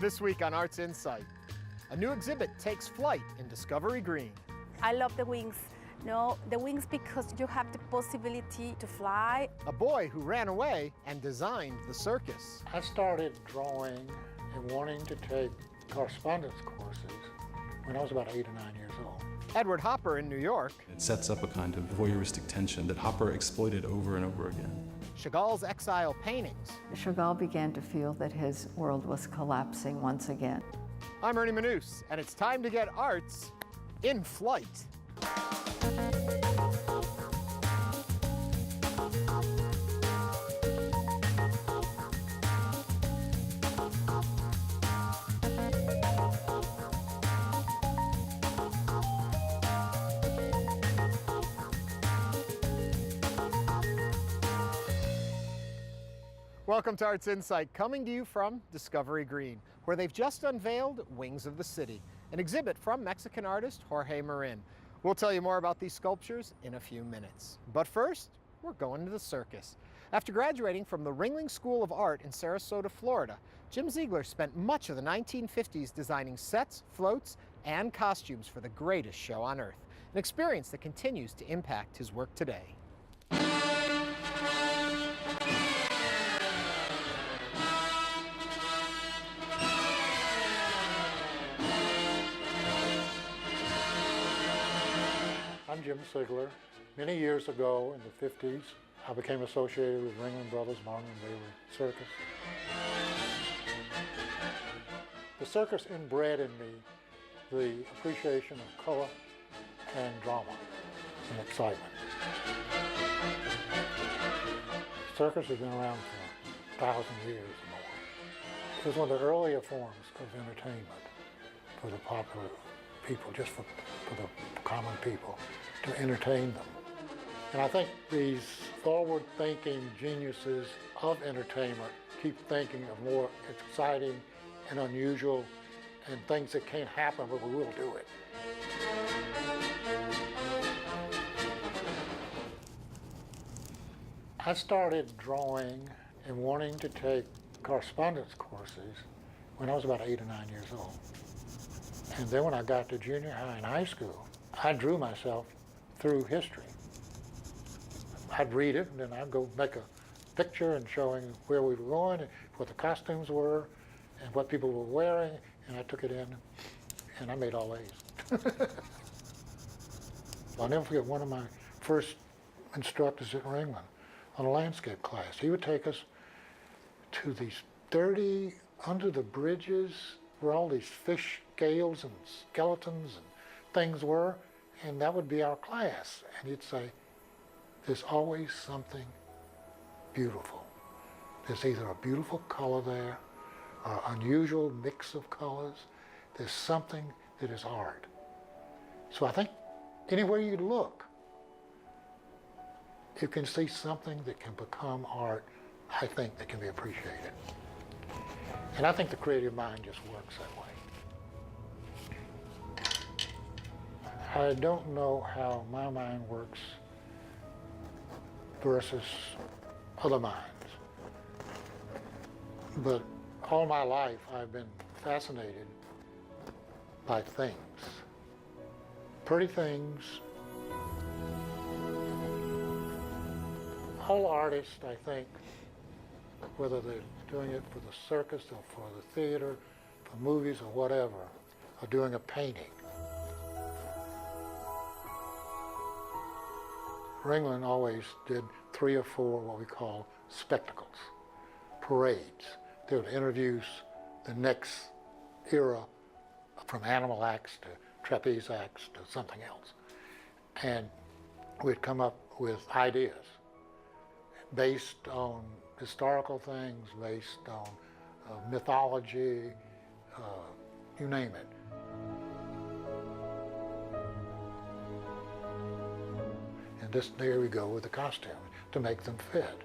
This week on Arts InSight, a new exhibit takes flight in Discovery Green. I love the wings. No, the wings because you have the possibility to fly. A boy who ran away and designed the circus. I started drawing and wanting to take correspondence courses when I was about 8 or 9 years old. Edward Hopper in New York. It sets up a kind of voyeuristic tension that Hopper exploited over and over again. Chagall's exile paintings. Chagall began to feel that his world was collapsing once again. I'm Ernie Manous, and it's time to get arts in flight. Welcome to Arts InSight, coming to you from Discovery Green, where they've just unveiled Wings of the City, an exhibit from Mexican artist Jorge Marin. We'll tell you more about these sculptures in a few minutes. But first, we're going to the circus. After graduating from the Ringling School of Art in Sarasota, Florida, Jim Ziegler spent much of the 1950s designing sets, floats, and costumes for the greatest show on earth, an experience that continues to impact his work today. I'm Jim Ziegler. Many years ago in the 50s, I became associated with Ringling Brothers, Martin and Bailey Circus. The circus inbred in me the appreciation of color and drama and excitement. Circus has been around for 1,000 years or more. It was one of the earlier forms of entertainment for the popular people, just for the common people, to entertain them. And I think these forward-thinking geniuses of entertainment keep thinking of more exciting and unusual and things that can't happen, but we will do it. I started drawing and wanting to take correspondence courses when I was about 8 or 9 years old. And then when I got to junior high and high school, I drew myself through history. I'd read it, and then I'd go make a picture and showing where we were going, and what the costumes were, and what people were wearing, and I took it in, and I made all A's. I'll never forget one of my first instructors at Ringling on a landscape class. He would take us to these dirty, under the bridges, where all these fish scales and skeletons and things were, and that would be our class. And he'd say, there's always something beautiful. There's either a beautiful color there, or an unusual mix of colors. There's something that is art. So I think anywhere you look, you can see something that can become art, I think, that can be appreciated. And I think the creative mind just works that way. I don't know how my mind works versus other minds, but all my life I've been fascinated by things, pretty things. All artists, I think, whether they're doing it for the circus or for the theater, for movies or whatever, are doing a painting. Ringling always did 3 or 4 what we call spectacles, parades. They would introduce the next era from animal acts to trapeze acts to something else. And we'd come up with ideas based on historical things, based on mythology, you name it. And there we go with the costume to make them fit.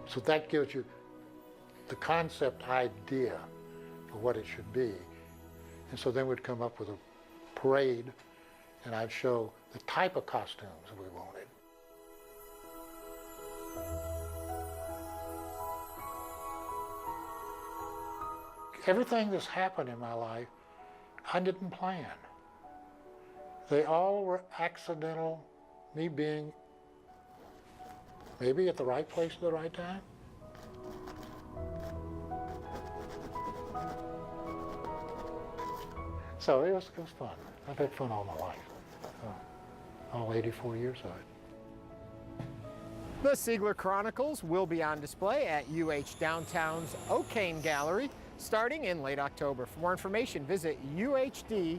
So that gives you the concept idea for what it should be. And so then we'd come up with a parade, and I'd show the type of costumes that we wanted. Everything that's happened in my life, I didn't plan. They all were accidental, me being maybe at the right place at the right time. So it was fun. I've had fun all my life, all 84 years of it. The Siegler Chronicles will be on display at UH Downtown's O'Kane Gallery starting in late October. For more information, visit uhd.edu.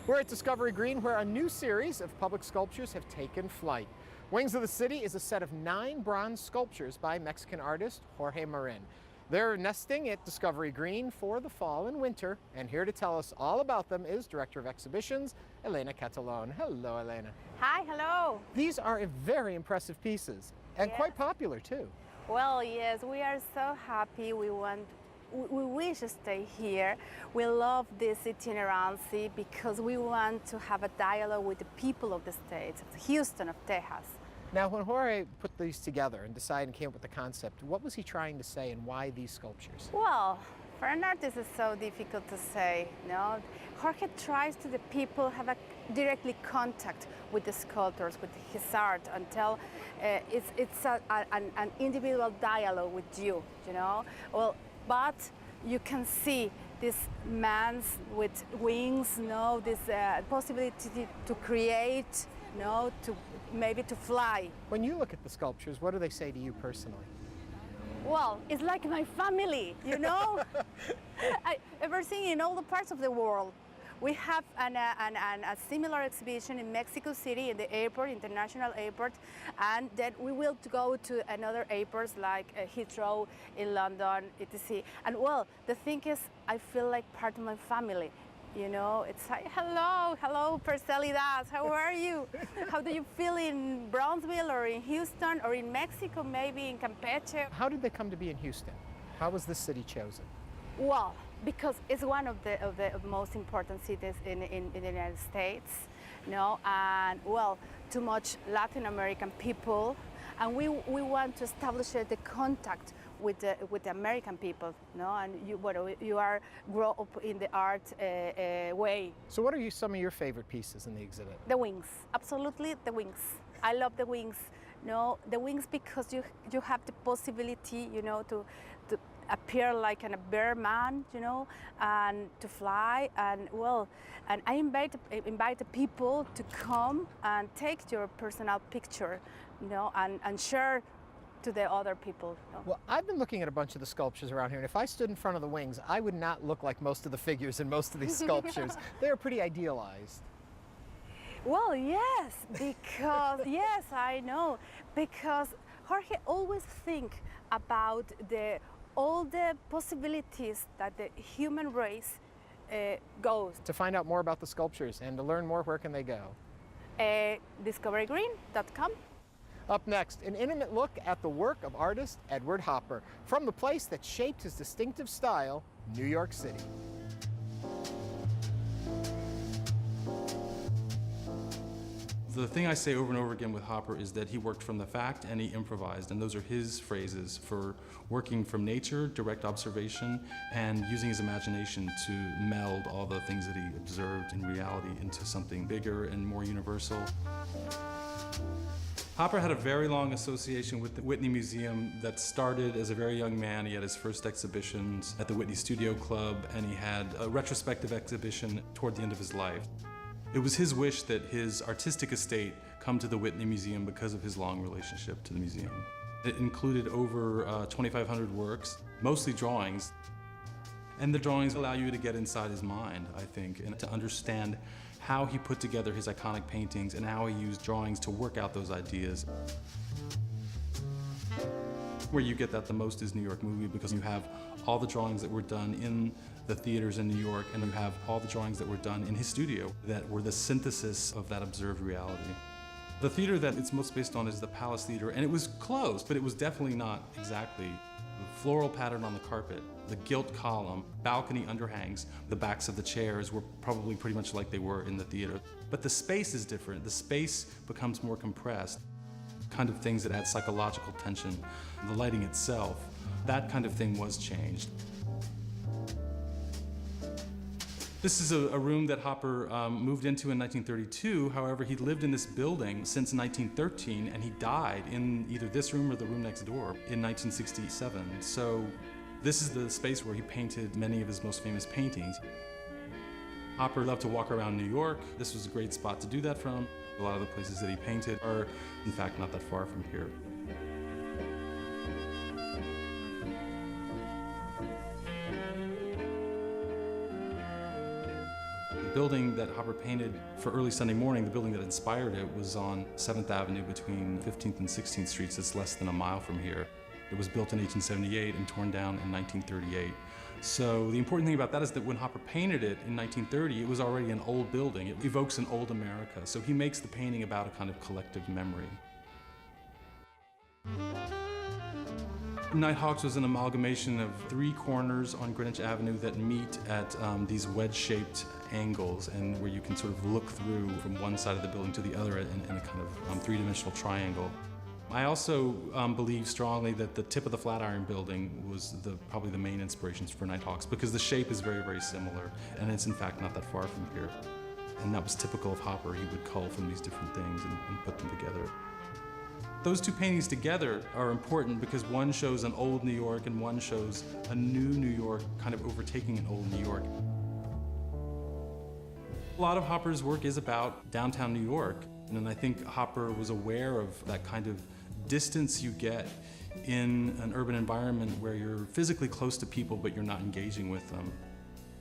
We're at Discovery Green, where a new series of public sculptures have taken flight. Wings of the City is a set of 9 bronze sculptures by Mexican artist Jorge Marin. They're nesting at Discovery Green for the fall and winter, and here to tell us all about them is Director of Exhibitions, Elena Catalon. Hello, Elena. Hi, hello. These are very impressive pieces, and Yes. quite popular too. Well, yes, we are so happy. We wish to stay here. We love this itinerancy because we want to have a dialogue with the people of the States, Houston of Texas. Now, when Jorge put these together and decided and came up with the concept, what was he trying to say and why these sculptures? Well, for an artist, it's so difficult to say. No, Jorge tries to the people have a directly contact with the sculptors, with his art, until it's an individual dialogue with you. You know, well, but you can see this man's with wings. No, this possibility to create. No, to maybe to fly. When you look at the sculptures, what do they say to you personally? Well, it's like my family, you know? Ever seen in all the parts of the world. We have a similar exhibition in Mexico City, in the airport, international airport, and then we will go to another airports like Heathrow in London, etc. And well, the thing is, I feel like part of my family. You know, it's like, hello, Perselidas, how are you? How do you feel in Brownsville or in Houston or in Mexico, maybe in Campeche? How did they come to be in Houston? How was this city chosen? Well, because it's one of the most important cities in the United States, you know, and well, too much Latin American people, and we want to establish the contact with the American people, no, and you are grow up in the art way. So what are some of your favorite pieces in the exhibit? The wings, absolutely the wings. I love the wings. No, the wings because you have the possibility, you know, to appear like a bear man, you know, and to fly, and well, and I invite the people to come and take your personal picture, you know, and share to the other people. You know? Well, I've been looking at a bunch of the sculptures around here, and if I stood in front of the wings, I would not look like most of the figures in most of these sculptures. They're pretty idealized. Well, yes, because, yes, I know, because Jorge always think about all the possibilities that the human race goes. To find out more about the sculptures and to learn more, where can they go? DiscoveryGreen.com. Up next, an intimate look at the work of artist Edward Hopper from the place that shaped his distinctive style, New York City. The thing I say over and over again with Hopper is that he worked from the fact and he improvised, and those are his phrases for working from nature, direct observation, and using his imagination to meld all the things that he observed in reality into something bigger and more universal. Hopper had a very long association with the Whitney Museum that started as a very young man. He had his first exhibitions at the Whitney Studio Club, and he had a retrospective exhibition toward the end of his life. It was his wish that his artistic estate come to the Whitney Museum because of his long relationship to the museum. It included over 2,500 works, mostly drawings. And the drawings allow you to get inside his mind, I think, and to understand how he put together his iconic paintings and how he used drawings to work out those ideas. Where you get that the most is New York Movie, because you have all the drawings that were done in the theaters in New York, and you have all the drawings that were done in his studio that were the synthesis of that observed reality. The theater that it's most based on is the Palace Theater, and it was closed, but it was definitely not exactly. The floral pattern on the carpet, the gilt column, balcony underhangs, the backs of the chairs were probably pretty much like they were in the theater. But the space is different. The space becomes more compressed. Kind of things that add psychological tension. The lighting itself, that kind of thing was changed. This is a room that Hopper moved into in 1932. However, he lived in this building since 1913, and he died in either this room or the room next door in 1967. So this is the space where he painted many of his most famous paintings. Hopper loved to walk around New York. This was a great spot to do that from. A lot of the places that he painted are, in fact, not that far from here. The building that Hopper painted for Early Sunday Morning, the building that inspired it, was on 7th Avenue between 15th and 16th Streets. It's less than a mile from here. It was built in 1878 and torn down in 1938. So the important thing about that is that when Hopper painted it in 1930, it was already an old building. It evokes an old America. So he makes the painting about a kind of collective memory. Nighthawks was an amalgamation of 3 corners on Greenwich Avenue that meet at these wedge-shaped angles, and where you can sort of look through from one side of the building to the other in a kind of 3-dimensional triangle. I also believe strongly that the tip of the Flatiron Building was probably the main inspirations for Nighthawks, because the shape is very, very similar, and it's in fact not that far from here. And that was typical of Hopper. He would cull from these different things and put them together. Those 2 paintings together are important because one shows an old New York and one shows a new New York kind of overtaking an old New York. A lot of Hopper's work is about downtown New York, and I think Hopper was aware of that kind of distance you get in an urban environment where you're physically close to people but you're not engaging with them.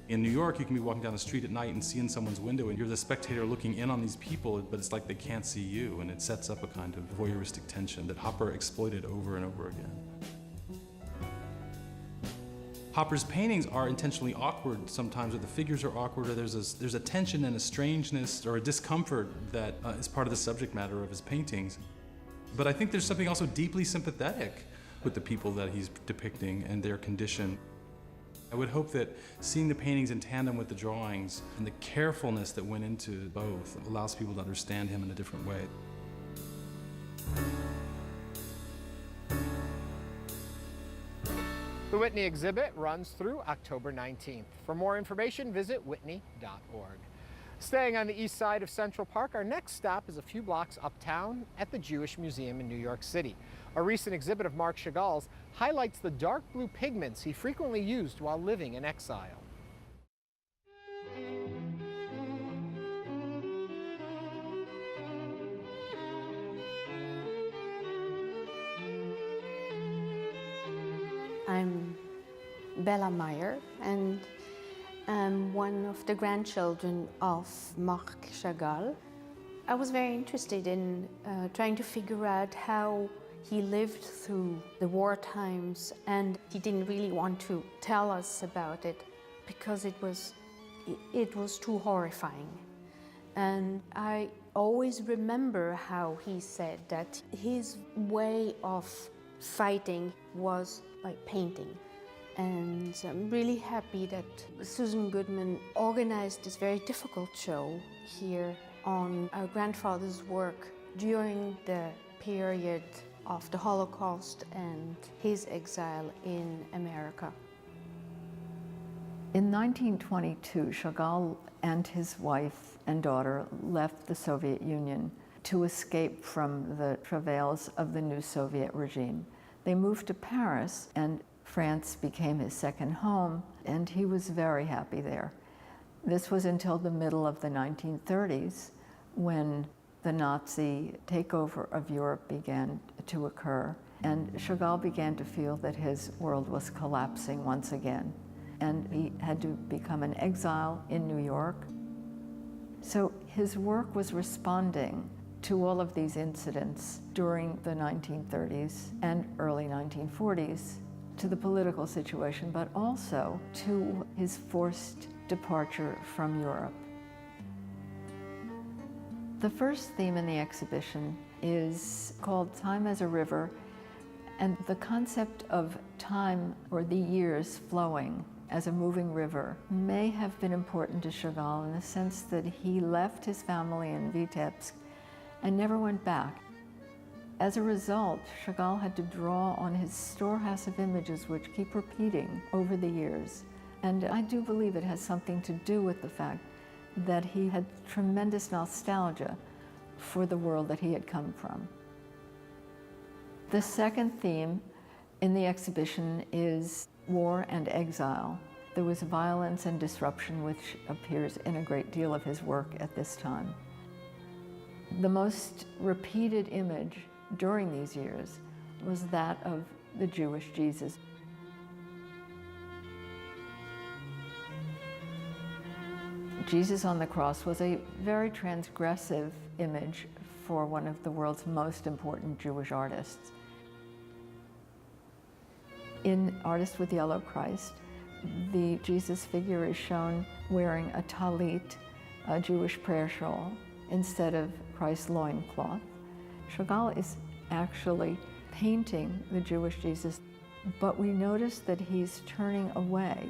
In New York, you can be walking down the street at night and see in someone's window, and you're the spectator looking in on these people, but it's like they can't see you, and it sets up a kind of voyeuristic tension that Hopper exploited over and over again. Hopper's paintings are intentionally awkward sometimes, or the figures are awkward, or there's a tension and a strangeness or a discomfort that is part of the subject matter of his paintings. But I think there's something also deeply sympathetic with the people that he's depicting and their condition. I would hope that seeing the paintings in tandem with the drawings and the carefulness that went into both allows people to understand him in a different way. The Whitney exhibit runs through October 19th. For more information, visit whitney.org. Staying on the east side of Central Park, our next stop is a few blocks uptown at the Jewish Museum in New York City. A recent exhibit of Marc Chagall's highlights the dark blue pigments he frequently used while living in exile. I'm Bella Meyer, and I'm one of the grandchildren of Marc Chagall. I was very interested in trying to figure out how he lived through the war times, and he didn't really want to tell us about it because it was too horrifying. And I always remember how he said that his way of fighting was like painting. And I'm really happy that Susan Goodman organized this very difficult show here on our grandfather's work during the period of the Holocaust and his exile in America. In 1922, Chagall and his wife and daughter left the Soviet Union to escape from the travails of the new Soviet regime. They moved to Paris, and France became his second home, and he was very happy there. This was until the middle of the 1930s, when the Nazi takeover of Europe began to occur, and Chagall began to feel that his world was collapsing once again, and he had to become an exile in New York. So his work was responding to all of these incidents during the 1930s and early 1940s, to the political situation, but also to his forced departure from Europe. The first theme in the exhibition is called Time as a River, and the concept of time, or the years flowing as a moving river, may have been important to Chagall in the sense that he left his family in Vitebsk and never went back. As a result, Chagall had to draw on his storehouse of images which keep repeating over the years, And I do believe it has something to do with the fact that he had tremendous nostalgia for the world that he had come from. The second theme in the exhibition is war and exile. There was violence and disruption which appears in a great deal of his work at this time. The most repeated image during these years was that of the Jewish Jesus. Jesus on the cross was a very transgressive image for one of the world's most important Jewish artists. In Artist with Yellow Christ, the Jesus figure is shown wearing a talit, a Jewish prayer shawl, instead of Christ's loincloth. Chagall is actually painting the Jewish Jesus, but we notice that he's turning away.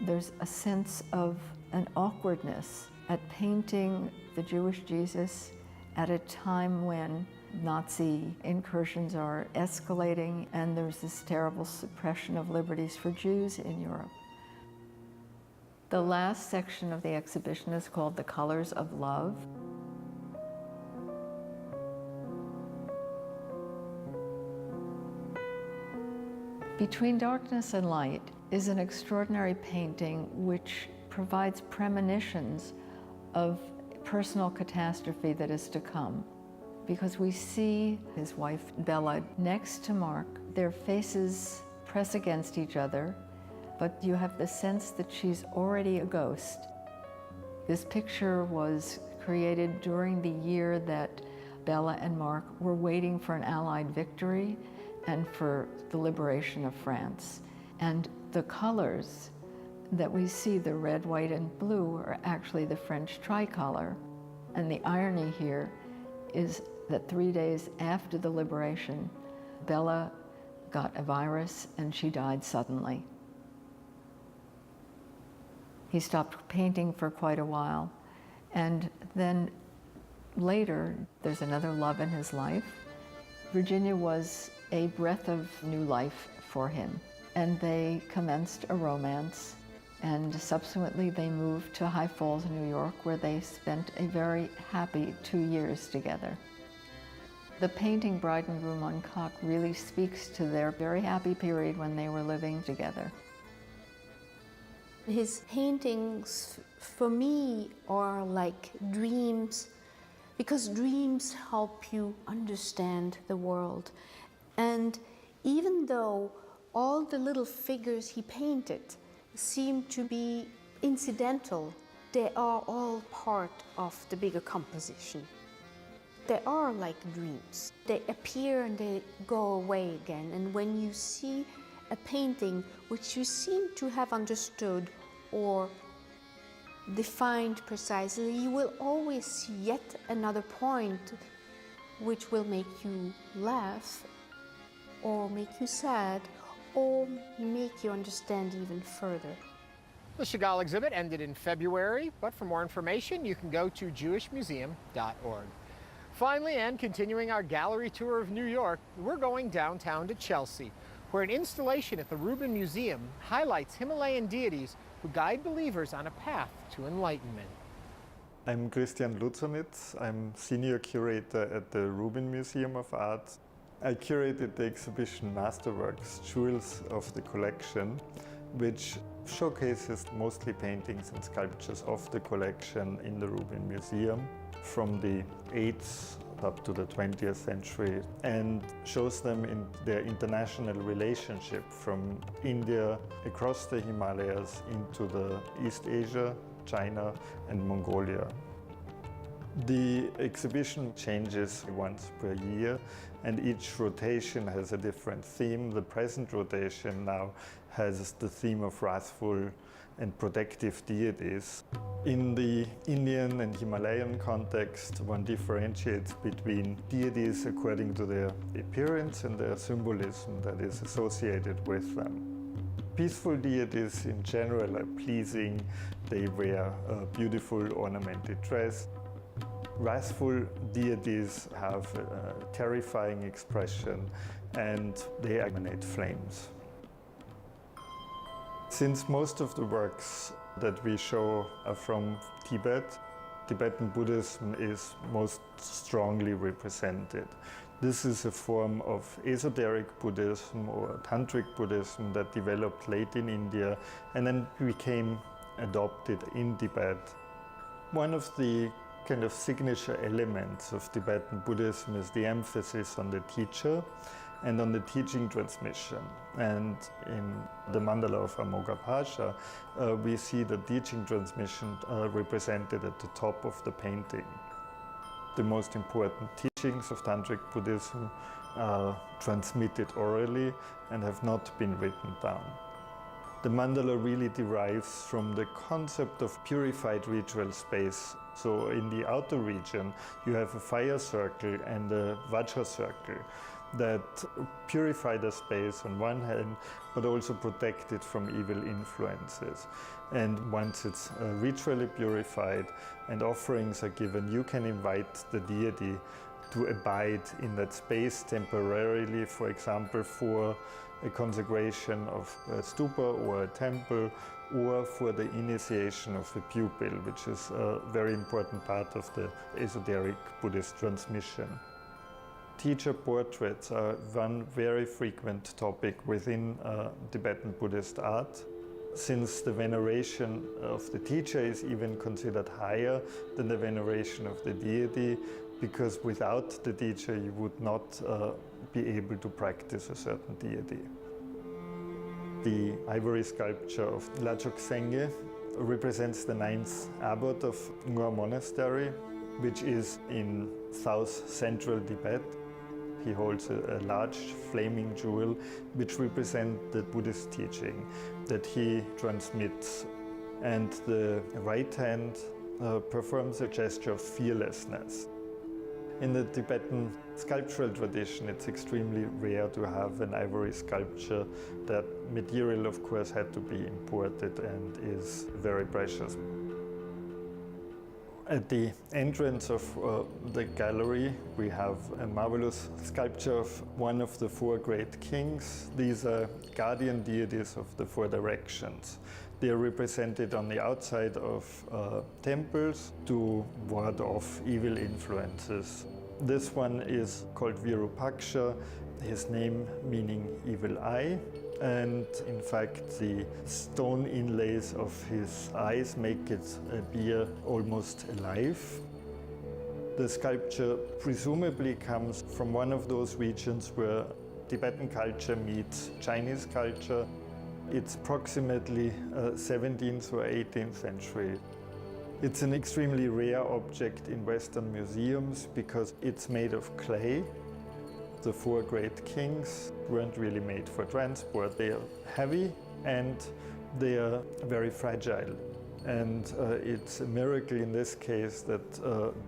There's a sense of an awkwardness at painting the Jewish Jesus at a time when Nazi incursions are escalating and there's this terrible suppression of liberties for Jews in Europe. The last section of the exhibition is called The Colors of Love. Between Darkness and Light is an extraordinary painting which provides premonitions of personal catastrophe that is to come. Because we see his wife Bella next to Mark, their faces press against each other, but you have the sense that she's already a ghost. This picture was created during the year that Bella and Mark were waiting for an Allied victory and for the liberation of France. And the colors that we see, the red, white, and blue, are actually the French tricolor. And the irony here is that 3 days after the liberation, Bella got a virus and she died suddenly. He stopped painting for quite a while. And then later, there's another love in his life. Virginia was a breath of new life for him. And they commenced a romance. And subsequently, they moved to High Falls, New York, where they spent a very happy 2 years together. The painting Bride and Groom on Cock really speaks to their very happy period when they were living together. His paintings, for me, are like dreams, because dreams help you understand the world. And even though all the little figures he painted seem to be incidental, they are all part of the bigger composition. They are like dreams. They appear and they go away again. And when you see a painting which you seem to have understood or defined precisely, you will always see yet another point which will make you laugh or make you sad or make you understand even further. The Chagall exhibit ended in February, but for more information, you can go to jewishmuseum.org. Finally, and continuing our gallery tour of New York, we're going downtown to Chelsea, where an installation at the Rubin Museum highlights Himalayan deities who guide believers on a path to enlightenment. I'm Christian Lutzernitz. I'm senior curator at the Rubin Museum of Art. I curated the exhibition Masterworks, Jewels of the Collection, which showcases mostly paintings and sculptures of the collection in the Rubin Museum from the 8th up to the 20th century, and shows them in their international relationship from India across the Himalayas into the East Asia, China and Mongolia. The exhibition changes once per year, and each rotation has a different theme. The present rotation now has the theme of wrathful and protective deities. In the Indian and Himalayan context, one differentiates between deities according to their appearance and their symbolism that is associated with them. Peaceful deities in general are pleasing. They wear a beautiful ornamented dress. Wrathful deities have a terrifying expression and they emanate flames. Since most of the works that we show are from Tibet, Tibetan Buddhism is most strongly represented. This is a form of esoteric Buddhism or tantric Buddhism that developed late in India and then became adopted in Tibet. One of the kind of signature elements of Tibetan Buddhism is the emphasis on the teacher and on the teaching transmission. And in the mandala of Amoghapasha, we see the teaching transmission represented at the top of the painting. The most important teachings of Tantric Buddhism are transmitted orally and have not been written down. The mandala really derives from the concept of purified ritual space. So in the outer region, you have a fire circle and a Vajra circle that purify the space on one hand, but also protect it from evil influences. And once it's ritually purified and offerings are given, you can invite the deity to abide in that space temporarily, for example, for a consecration of a stupa or a temple, or for the initiation of a pupil, which is a very important part of the esoteric Buddhist transmission. Teacher portraits are one very frequent topic within Tibetan Buddhist art, since the veneration of the teacher is even considered higher than the veneration of the deity, because without the teacher you would not be able to practice a certain deity. The ivory sculpture of Lachok Sengye represents the 9th abbot of Ngor Monastery, which is in south-central Tibet. He holds a large flaming jewel which represents the Buddhist teaching that he transmits. And the right hand performs a gesture of fearlessness. In the Tibetan sculptural tradition, it's extremely rare to have an ivory sculpture. That material, of course, had to be imported and is very precious. At the entrance of the gallery, we have a marvelous sculpture of one of the 4 great kings. These are guardian deities of the 4 directions. They are represented on the outside of temples to ward off evil influences. This one is called Virupaksha, his name meaning evil eye. And in fact, the stone inlays of his eyes make it appear almost alive. The sculpture presumably comes from one of those regions where Tibetan culture meets Chinese culture. It's approximately 17th or 18th century. It's an extremely rare object in Western museums because it's made of clay. The 4 great kings weren't really made for transport. They are heavy and they are very fragile. And it's a miracle in this case that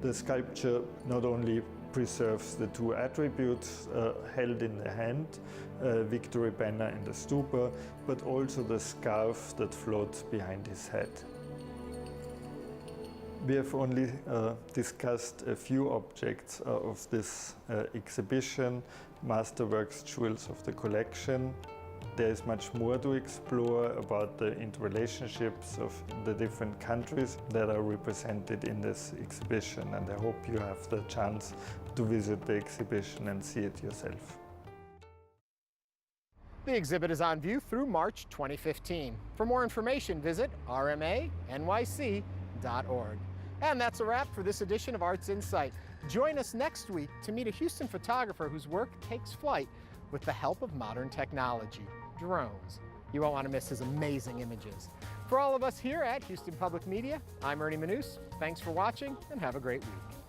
the sculpture not only preserves the 2 attributes held in the hand, victory banner and the stupa, but also the scarf that floats behind his head. We have only discussed a few objects of this exhibition, masterworks, jewels of the collection. There is much more to explore about the interrelationships of the different countries that are represented in this exhibition, and I hope you have the chance to visit the exhibition and see it yourself. The exhibit is on view through March 2015. For more information, visit rmanyc.org. And that's a wrap for this edition of Arts Insight. Join us next week to meet a Houston photographer whose work takes flight with the help of modern technology, drones. You won't want to miss his amazing images. For all of us here at Houston Public Media, I'm Ernie Manous. Thanks for watching and have a great week.